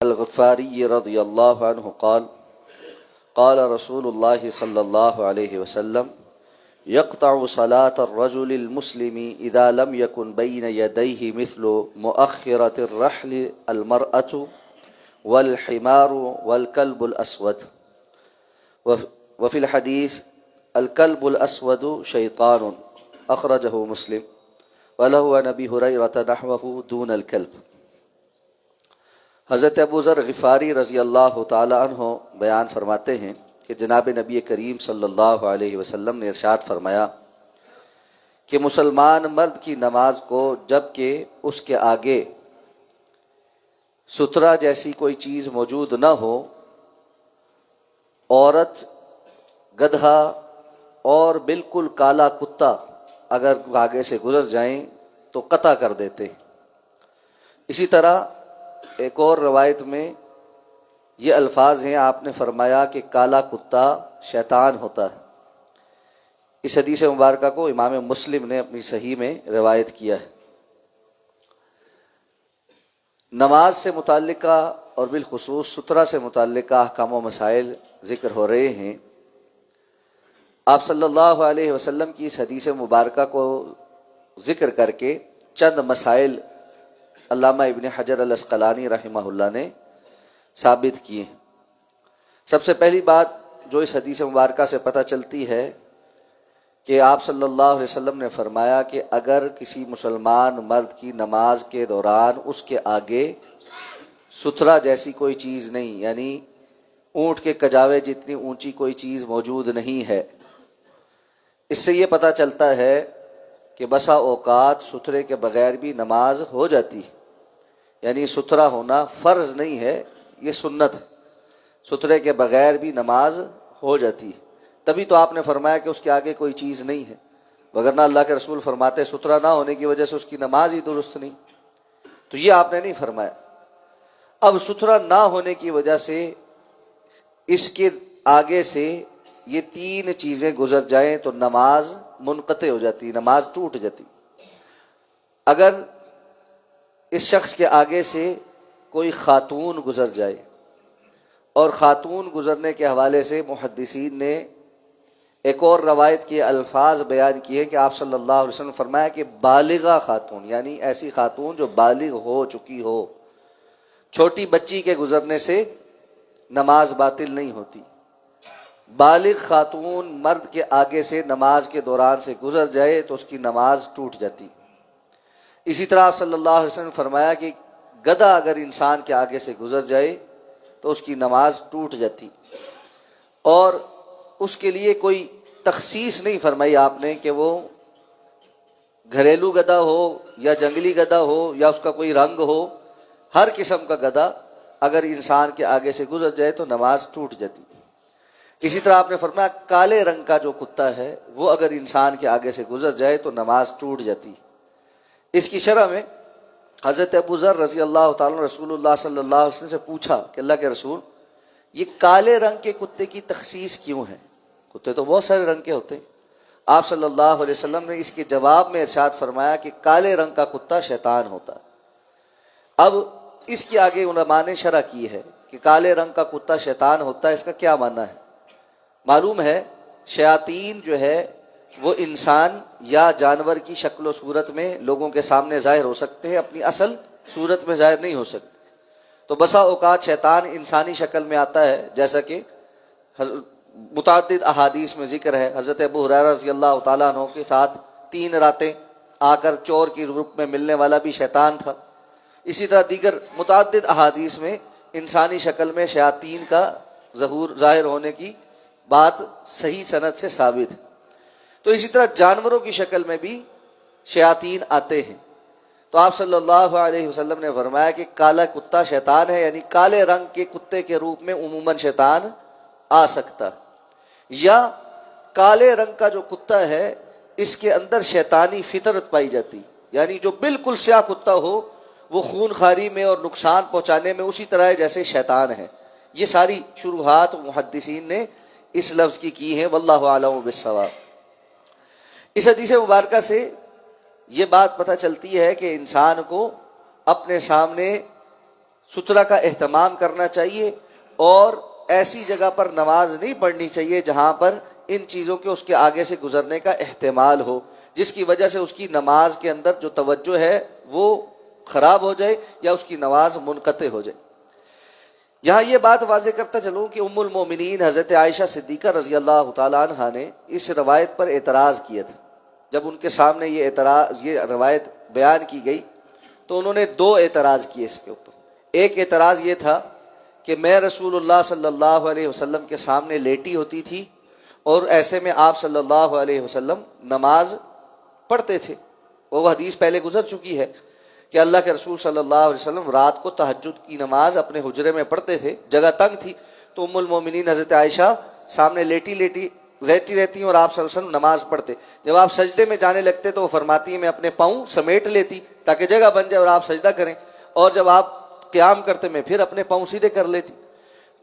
الغفاری رضی اللہ عنہ قال قال رسول اللہ صلی اللہ علیہ وسلم يقطع صلاة الرجل المسلم إذا لم يكن بين يديه مثل مؤخرة الرحل المرأة والحمار والكلب الأسود وفي الحديث الكلب الأسود شيطان أخرجه مسلم وله عن أبي هريرة نحوه دون الكلب۔ حضرت ابو ذر غفاری رضی اللہ تعالی عنہ بیان فرماتے ہیں کہ جناب نبی کریم صلی اللہ علیہ وسلم نے ارشاد فرمایا کہ مسلمان مرد کی نماز کو جب کہ اس کے آگے سترہ جیسی کوئی چیز موجود نہ ہو، عورت، گدھا اور بالکل کالا کتا اگر آگے سے گزر جائیں تو قطع کر دیتے۔ اسی طرح ایک اور روایت میں یہ الفاظ ہیں، آپ نے فرمایا کہ کالا کتا شیطان ہوتا ہے۔ اس حدیث مبارکہ کو امام مسلم نے اپنی صحیح میں روایت کیا ہے۔ نماز سے متعلقہ اور بالخصوص سترہ سے متعلقہ احکام و مسائل ذکر ہو رہے ہیں۔ آپ صلی اللہ علیہ وسلم کی اس حدیث مبارکہ کو ذکر کر کے چند مسائل علامہ ابن حجر العسقلانی رحمہ اللہ نے ثابت کیے ہیں۔ سب سے پہلی بات جو اس حدیث مبارکہ سے پتہ چلتی ہے کہ آپ صلی اللہ علیہ وسلم نے فرمایا کہ اگر کسی مسلمان مرد کی نماز کے دوران اس کے آگے سترہ جیسی کوئی چیز نہیں، یعنی اونٹ کے کجاوے جتنی اونچی کوئی چیز موجود نہیں ہے، اس سے یہ پتہ چلتا ہے کہ بسا اوقات سترے کے بغیر بھی نماز ہو جاتی ہے، یعنی سترہ ہونا فرض نہیں ہے، یہ سنت ہے۔ سترے کے بغیر بھی نماز ہو جاتی ہے، تبھی تو آپ نے فرمایا کہ اس کے آگے کوئی چیز نہیں ہے، وگرنہ اللہ کے رسول فرماتے سترہ نہ ہونے کی وجہ سے اس کی نماز ہی درست نہیں، تو یہ آپ نے نہیں فرمایا۔ اب سترہ نہ ہونے کی وجہ سے اس کے آگے سے یہ تین چیزیں گزر جائیں تو نماز منقطع ہو جاتی، نماز ٹوٹ جاتی۔ اگر اس شخص کے آگے سے کوئی خاتون گزر جائے، اور خاتون گزرنے کے حوالے سے محدثین نے ایک اور روایت کے الفاظ بیان کیے کہ آپ صلی اللہ علیہ وسلم فرمایا کہ بالغہ خاتون، یعنی ایسی خاتون جو بالغ ہو چکی ہو، چھوٹی بچی کے گزرنے سے نماز باطل نہیں ہوتی۔ بالغ خاتون مرد کے آگے سے نماز کے دوران سے گزر جائے تو اس کی نماز ٹوٹ جاتی۔ اسی طرح آپ صلی اللہ علیہ وسلم نے فرمایا کہ گدھا اگر انسان کے آگے سے گزر جائے تو اس کی نماز ٹوٹ جاتی، اور اس کے لیے کوئی تخصیص نہیں فرمائی آپ نے کہ وہ گھریلو گدھا ہو یا جنگلی گدھا ہو یا اس کا کوئی رنگ ہو، ہر قسم کا گدھا اگر انسان کے آگے سے گزر جائے تو نماز ٹوٹ جاتی۔ اسی طرح آپ نے فرمایا کالے رنگ کا جو کتا ہے وہ اگر انسان کے آگے سے گزر جائے تو نماز ٹوٹ جاتی۔ اس کی شرح میں حضرت ابو ذر رضی اللہ تعالیٰ رسول اللہ صلی اللہ علیہ وسلم سے پوچھا کہ اللہ کے رسول، یہ کالے رنگ کے کتے کی تخصیص کیوں ہے؟ کتے تو بہت سارے رنگ کے ہوتے ہیں۔ آپ صلی اللہ علیہ وسلم نے اس کے جواب میں ارشاد فرمایا کہ کالے رنگ کا کتا شیطان ہوتا ہے۔ اب اس کی آگے علماء نے شرح کی ہے کہ کالے رنگ کا کتا شیطان ہوتا ہے، اس کا کیا معنی ہے؟ معلوم ہے شیاطین جو ہے وہ انسان یا جانور کی شکل و صورت میں لوگوں کے سامنے ظاہر ہو سکتے ہیں، اپنی اصل صورت میں ظاہر نہیں ہو سکتے۔ تو بسا اوقات شیطان انسانی شکل میں آتا ہے، جیسا کہ متعدد احادیث میں ذکر ہے۔ حضرت ابو ہریرہ رضی اللہ تعالیٰ عنہ کے ساتھ 3 راتیں آ کر چور کی روپ میں ملنے والا بھی شیطان تھا۔ اسی طرح دیگر متعدد احادیث میں انسانی شکل میں شیاطین کا ظاہر ہونے کی بات صحیح سند سے ثابت ہے۔ تو اسی طرح جانوروں کی شکل میں بھی شیاطین آتے ہیں۔ تو آپ صلی اللہ علیہ وسلم نے فرمایا کہ کالا کتا شیطان ہے، یعنی کالے رنگ کے کتے کے روپ میں عموماً شیطان آ سکتا، یا کالے رنگ کا جو کتا ہے اس کے اندر شیطانی فطرت پائی جاتی، یعنی جو بالکل سیاہ کتا ہو وہ خون خواری میں اور نقصان پہنچانے میں اسی طرح ہے جیسے شیطان ہے۔ یہ ساری شروحات محدثین نے اس لفظ کی ہیں، واللہ اعلم بالصواب۔ اس حدیث مبارکہ سے یہ بات پتہ چلتی ہے کہ انسان کو اپنے سامنے سترہ کا اہتمام کرنا چاہیے، اور ایسی جگہ پر نماز نہیں پڑھنی چاہیے جہاں پر ان چیزوں کے اس کے آگے سے گزرنے کا احتمال ہو، جس کی وجہ سے اس کی نماز کے اندر جو توجہ ہے وہ خراب ہو جائے یا اس کی نماز منقطع ہو جائے۔ یہاں یہ بات واضح کرتا چلوں کہ ام المومنین حضرت عائشہ صدیقہ رضی اللہ تعالیٰ عنہ نے اس روایت پر اعتراض کیا تھا۔ جب ان کے سامنے یہ روایت بیان کی گئی تو انہوں نے دو اعتراض کیے اس کے اوپر۔ ایک اعتراض یہ تھا کہ میں رسول اللہ صلی اللہ علیہ وسلم کے سامنے لیٹی ہوتی تھی اور ایسے میں آپ صلی اللہ علیہ وسلم نماز پڑھتے تھے۔ وہ حدیث پہلے گزر چکی ہے کہ اللہ کے رسول صلی اللہ علیہ وسلم رات کو تہجد کی نماز اپنے حجرے میں پڑھتے تھے، جگہ تنگ تھی تو ام المومنین حضرت عائشہ سامنے رہتی اور آپ صلی اللہ علیہ وسلم نماز پڑھتے۔ جب آپ سجدے میں جانے لگتے تو وہ فرماتی ہیں میں اپنے پاؤں سمیٹ لیتی تاکہ جگہ بن جائے اور آپ سجدہ کریں، اور جب آپ قیام کرتے میں پھر اپنے پاؤں سیدھے کر لیتی۔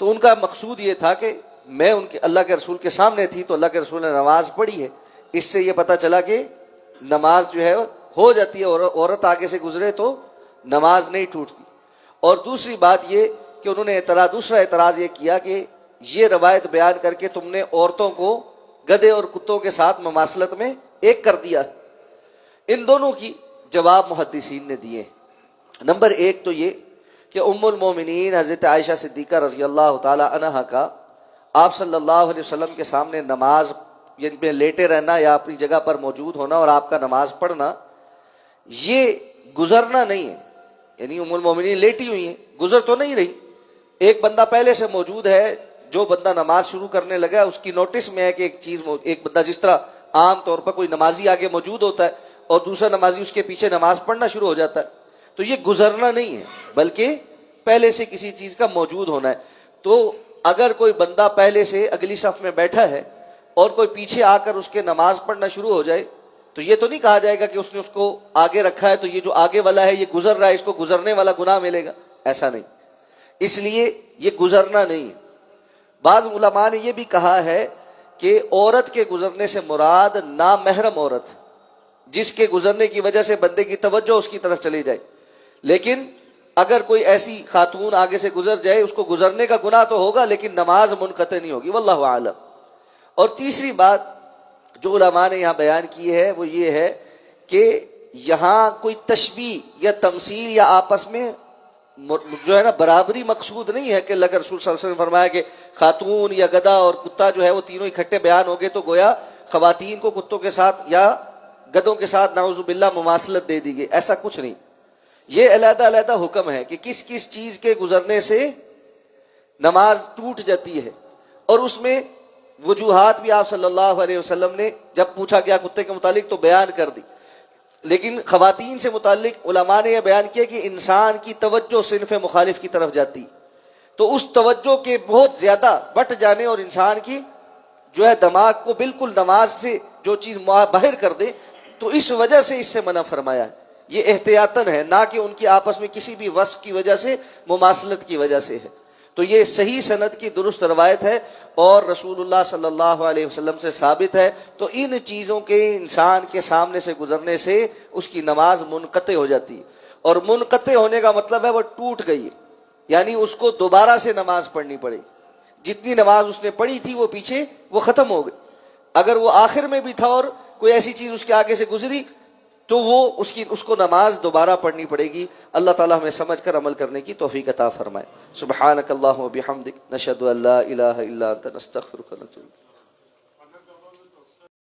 تو ان کا مقصود یہ تھا کہ میں ان کے اللہ کے رسول کے سامنے تھی تو اللہ کے رسول نے نماز پڑھی ہے، اس سے یہ پتہ چلا کہ نماز جو ہے ہو جاتی ہے، اور عورت آگے سے گزرے تو نماز نہیں ٹوٹتی۔ اور دوسری بات یہ کہ انہوں نے دوسرا اعتراض یہ کیا کہ یہ روایت بیان کر کے تم نے عورتوں کو گدھے اور کتوں کے ساتھ مماثلت میں ایک کر دیا۔ ان دونوں کی جواب محدثین نے دیے۔ نمبر ایک تو یہ کہ ام المومنین حضرت عائشہ صدیقہ رضی اللہ تعالی عنہا کا آپ صلی اللہ علیہ وسلم کے سامنے نماز میں لیٹے رہنا یا اپنی جگہ پر موجود ہونا اور آپ کا نماز پڑھنا یہ گزرنا نہیں ہے، یعنی ام المومنین لیٹی ہوئی ہیں، گزر تو نہیں رہی۔ ایک بندہ پہلے سے موجود ہے، جو بندہ نماز شروع کرنے لگا اس کی نوٹس میں ہے کہ ایک بندہ جس طرح عام طور پر کوئی نمازی آگے موجود ہوتا ہے اور دوسرا نمازی اس کے پیچھے نماز پڑھنا شروع ہو جاتا ہے، تو یہ گزرنا نہیں ہے بلکہ پہلے سے کسی چیز کا موجود ہونا ہے۔ تو اگر کوئی بندہ پہلے سے اگلی صف میں بیٹھا ہے اور کوئی پیچھے آ کر اس کے نماز پڑھنا شروع ہو جائے تو یہ تو نہیں کہا جائے گا کہ اس نے اس کو آگے رکھا ہے تو یہ جو آگے والا ہے یہ گزر رہا ہے، اس کو گزرنے والا گناہ ملے گا، ایسا نہیں۔ اس لیے یہ گزرنا نہیں ہے۔ بعض علماء نے یہ بھی کہا ہے کہ عورت کے گزرنے سے مراد نامحرم عورت، جس کے گزرنے کی وجہ سے بندے کی توجہ اس کی طرف چلی جائے، لیکن اگر کوئی ایسی خاتون آگے سے گزر جائے اس کو گزرنے کا گناہ تو ہوگا لیکن نماز منقطع نہیں ہوگی، واللہ اعلم۔ اور تیسری بات جو علماء نے یہاں بیان کی ہے وہ یہ ہے کہ یہاں کوئی تشبیہ یا تمثیل یا آپس میں جو ہے نا برابری مقصود نہیں ہے کہ اللہ کے رسول صلی اللہ علیہ وسلم نے فرمایا کہ خاتون یا گدھا اور کتا جو ہے وہ تینوں اکٹھے بیان ہو گئے تو گویا خواتین کو کتوں کے ساتھ یا گدھوں کے ساتھ نعوذ باللہ مماثلت دے دی گئی، ایسا کچھ نہیں۔ یہ علیحدہ علیحدہ حکم ہے کہ کس کس چیز کے گزرنے سے نماز ٹوٹ جاتی ہے، اور اس میں وجوہات بھی آپ صلی اللہ علیہ وسلم نے جب پوچھا گیا کتے کے متعلق تو بیان کر دی، لیکن خواتین سے متعلق علماء نے یہ بیان کیا کہ انسان کی توجہ صنف مخالف کی طرف جاتی، تو اس توجہ کے بہت زیادہ بٹ جانے اور انسان کی جو ہے دماغ کو بالکل نماز سے جو چیز باہر کر دے، تو اس وجہ سے اس سے منع فرمایا ہے۔ یہ احتیاطاً ہے، نہ کہ ان کی آپس میں کسی بھی وصف کی وجہ سے مماثلت کی وجہ سے ہے۔ تو یہ صحیح سند کی درست روایت ہے اور رسول اللہ صلی اللہ علیہ وسلم سے ثابت ہے۔ تو ان چیزوں کے انسان کے سامنے سے گزرنے سے اس کی نماز منقطع ہو جاتی ہے، اور منقطع ہونے کا مطلب ہے وہ ٹوٹ گئی، یعنی اس کو دوبارہ سے نماز پڑھنی پڑے، جتنی نماز اس نے پڑھی تھی وہ پیچھے وہ ختم ہو گئی۔ اگر وہ آخر میں بھی تھا اور کوئی ایسی چیز اس کے آگے سے گزری تو وہ اس کو نماز دوبارہ پڑھنی پڑے گی۔ اللہ تعالیٰ ہمیں سمجھ کر عمل کرنے کی توفیق عطا فرمائے۔ سبحانک اللہم و بحمدک، نشہد ان لا الہ الا انت، نستغفرک و نتوب الیک۔